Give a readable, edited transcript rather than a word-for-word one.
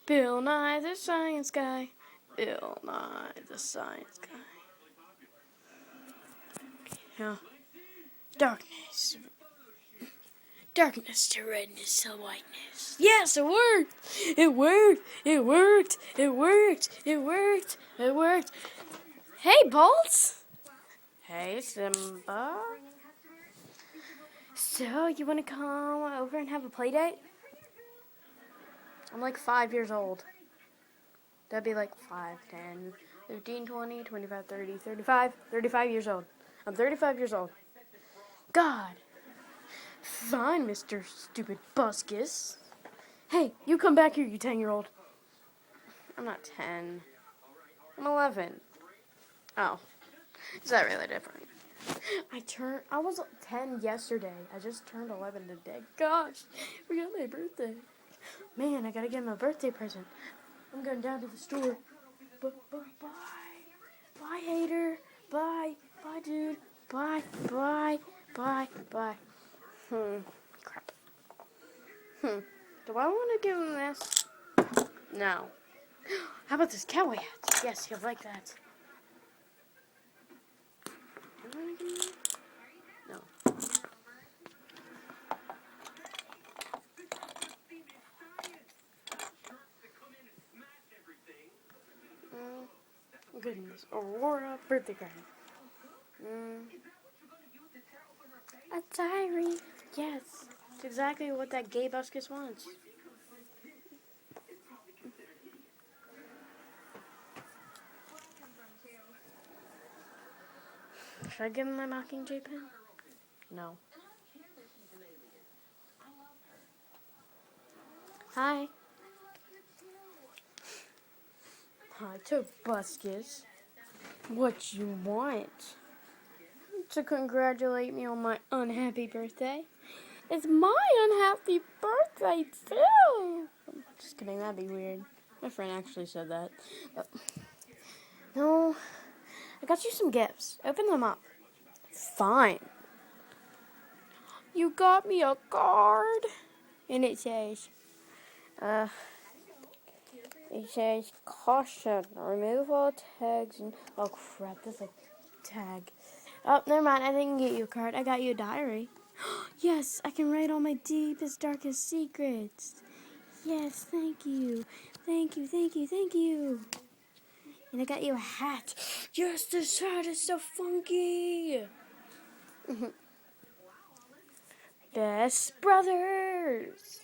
Bill Nye the Science Guy. Bill Nye the Science Guy. Yeah. Darkness. Darkness to redness to whiteness. Yes, it worked! It worked! It worked! It worked! It worked! It worked! Hey, Bolts! Hey, Simba. So, you want to come over and have a play date? I'm like 5 years old. That'd be like 5, 10, 15, 20, 25, 30, 35. 35 years old. I'm 35 years old. God. Fine, Mr. Stupid Buskus. Hey, you come back here, you 10-year-old. I'm not 10. I'm 11. Oh. Is that really different? I was 10 yesterday. I just turned 11 today. Gosh, we got my birthday. Man, I gotta get him a birthday present. I'm going down to the store. Bye. Bye, hater. Bye. Bye, dude. Bye. Crap. Do I want to give him this? No. How about this cowboy hat? Yes, he'll like that. Do I want to give him that? No. Goodness. Aurora birthday card. A diary. Yes. It's exactly what that gay buskus wants. Should I give him my Mockingjay pen? No. Hi. Hi to Buskus. What you want? To congratulate me on my unhappy birthday? It's my unhappy birthday too. Just kidding, that'd be weird. My friend actually said that. No, I got you some gifts. Open them up. Fine. You got me a card, and it says, caution, remove all tags and, oh crap, that's a tag. Oh, never mind, I didn't get you a card, I got you a diary. Yes, I can write all my deepest, darkest secrets. Yes, thank you. Thank you. And I got you a hat. Yes, this hat is so funky. Best brothers.